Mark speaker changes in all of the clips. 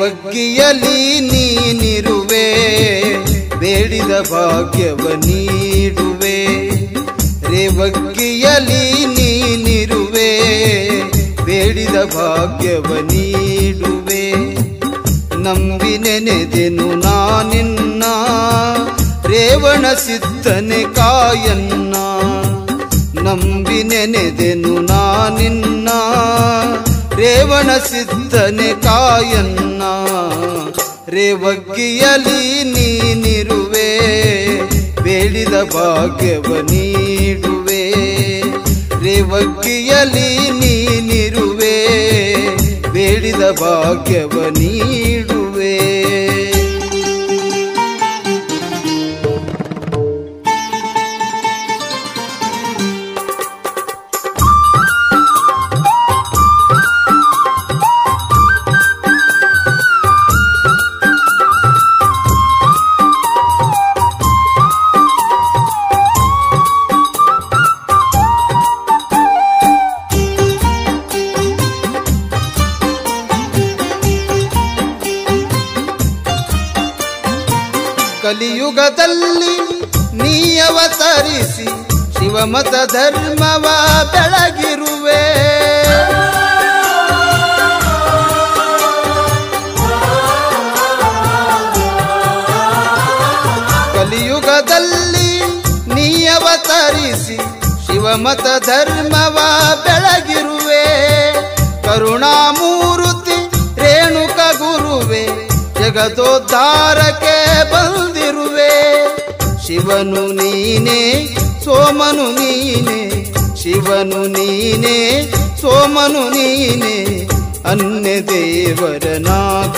Speaker 1: ರೇವಗ್ಗಿಯಲಿ ನೀನಿರುವೆ, ಬೇಡಿದ ಭಾಗ್ಯವ ನೀಡುವೆ. ರೇವಗ್ಗಿಯಲಿ ನೀನಿರುವೆ, ಬೇಡಿದ ಭಾಗ್ಯವ ನೀಡುವೆ. ನಂಬಿ ನೆನೆದೆನು ನಾನಿನ್ನ, ರೇವಣ ಸಿದ್ಧನೆ ಕಾಯನ್ನ. ನಂಬಿ ನೆನೆದೆನು ನಾನಿನ್ನ, ರೇವಣ ಸಿದ್ಧನೆ ಕಾಯನ್ನ. ರೇವಗ್ಗಿಯಲಿ ನೀನಿರುವೆ, ಬೇಡಿದ ಭಾಗ್ಯವ ನೀಡುವೆ. ರೇವಗ್ಗಿಯಲಿ ನೀನಿರುವೆ, ಬೇಡಿದ ಭಾಗ್ಯವ ನೀಡುವೆ. ಕಲಿಯುಗದಲ್ಲಿ ನೀ ಅವತರಿಸಿ ಶಿವಮತ ಧರ್ಮವ ಬೆಳಗಿರುವೆ. ಕಲಿಯುಗದಲ್ಲಿ ನೀ ಅವತರಿಸಿ ಶಿವಮತ ಧರ್ಮವ ಬೆಳಗಿರುವೆ. ಕರುಣಾಮೂರ್ತಿ ರೇಣುಕ ಗುರುವೆ, ಜಗದೋದ್ಧಾರಕ್ಕೆ ಬಂದಿರುವೆ. ಶಿವನು ನೀನೆ ಸೋಮನು ನೀನೆ, ಶಿವನು ನೀನೆ ಸೋಮನು ನೀನೆ. ಅನ್ಯ ದೇವರನ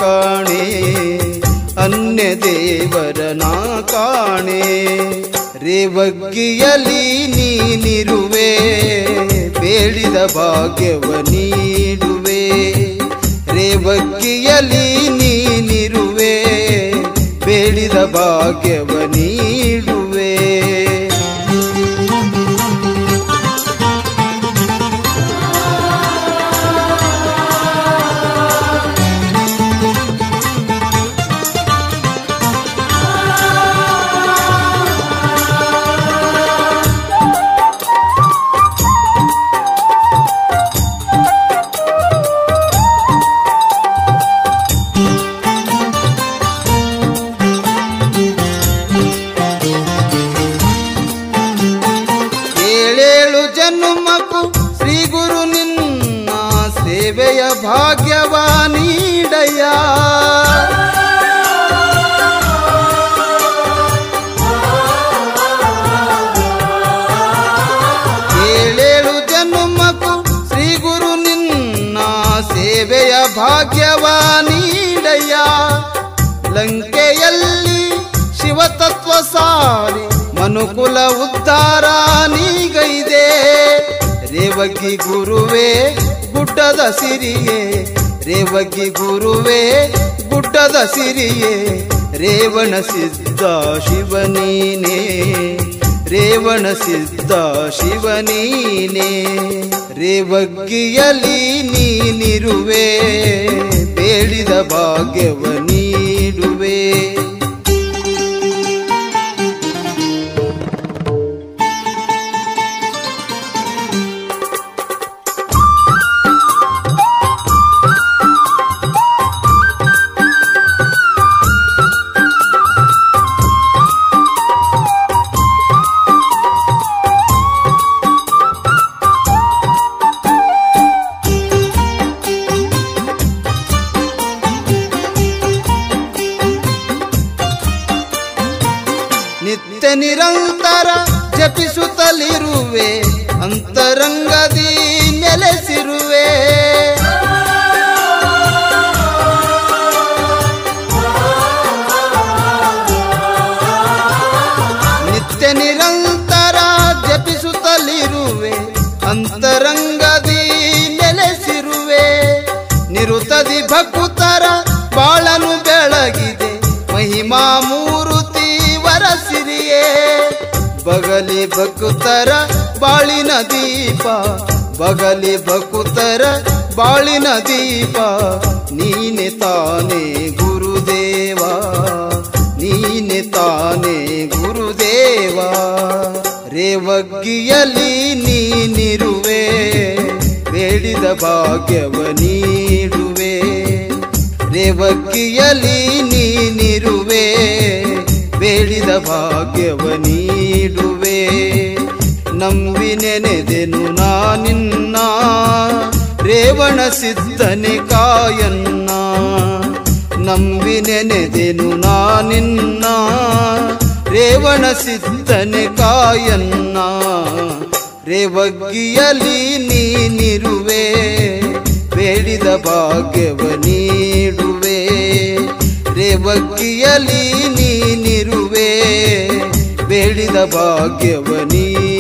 Speaker 1: ಕಾಣೆ, ಅನ್ಯ ದೇವರನ ಕಾಣೆ. ರೇವಗ್ಗಿಯಲಿ ನೀನಿರುವೆ, ಬೇಡಿದ ಭಾಗ್ಯವ ನೀಡುವೆ. ರೇವಗ್ಗಿಯಲಿ ನೀನಿರುವೆ, ಬೇಡಿದ ಭಾಗ್ಯವ ನೀಡುವೆ. ಜನ್ಮಕ್ಕೂ ಶ್ರೀ ಗುರು ನಿನ್ನ ಸೇವೆಯ ಭಾಗ್ಯವ ನೀಡಯ್ಯ. ಏಳೇಳು ಜನ್ಮಕ್ಕೂ ಶ್ರೀ ಗುರು ನಿನ್ನ ಸೇವೆಯ ಭಾಗ್ಯವ ನೀಡಯ್ಯ. ಲಂಕೆಯಲ್ಲಿ ಶಿವತತ್ವ ಸಾರಿ ಮನುಕುಲ ಉದ್ಧಾರ ನೀಗೈದೆ. ರೇವಗ್ಗಿ ಗುರುವೆ ಗುಡ್ಡದ ಸಿರಿಯೇ, ರೇವಗ್ಗಿ ಗುರುವೆ ಗುಡ್ಡದ ಸಿರಿಯೇ. ರೇವಣ ಸಿದ್ಧ ಶಿವನೀನೇ, ರೇವಣ ಸಿದ್ಧ ಶಿವನೀನೇ. ರೇವಗ್ಗಿಯಲಿ ನೀನಿರುವೆ, ಬೇಡಿದ ಭಾಗ್ಯವ ನೀಡುವೆ. ನಿತ್ಯ ನಿರಂತರ ಜಪಿಸುತ್ತಲಿರುವೆ, ಅಂತರಂಗದಿ ನೆಲೆಸಿರುವೆ. ನಿತ್ಯ ನಿರಂತರ ಜಪಿಸುತ್ತಲಿರುವೆ, ಅಂತರಂಗದಿ ನೆಲೆಸಿರುವೆ. ನಿರುತದಿ ಭಕ್ತರ ಬಾಳನು ಬೆಳಗಿದೆ, ಮಹಿಮಾ ಮೂರುತಿ ವರಸಿರಿಯೇ. ಬಗಲಿ ಭಕ್ತರ ಬಾಳಿನ ದೀಪ, ಬಗಲಿ ಭಕ್ತರ ಬಾಳಿನ ದೀಪ ನೀನೆ ತಾನೇ ಗುರುದೇವ, ನೀನೆ ತಾನೇ ಗುರುದೇವ. ರೇವಗ್ಗಿಯಲ್ಲಿ ನೀನಿರುವೆ, ಬೇಡಿದ ಭಾಗ್ಯವ ನೀಡುವೆ. ರೇವಗ್ಗಿಯಲ್ಲಿ ನೀನಿರುವೆ, ಬೇಡಿದ ಭಾಗ್ಯವ ನೀಡುವೆ. ನಂಬಿ ನೆನೆದೆನು ನಾನಿನ್ನ, ರೇವಣ ಸಿದ್ಧನೆ ಕಾಯನ್ನ. ನಂಬಿ ನೆನೆದೆನು ನಾನಿನ್ನ, ರೇವಣ ಸಿದ್ಧನೆ ಕಾಯನ್ನ. ರೇವಗ್ಗಿಯಲ್ಲಿ ನೀನಿರುವೆ, ಬೇಡಿದ ಭಾಗ್ಯವ ನೀಡುವೆ. ರೇವಗ್ಗಿಯಲ್ಲಿ ನೀನಿರುವೆ, ಬೇಡಿದ ಭಾಗ್ಯವ ನೀಡುವೆ.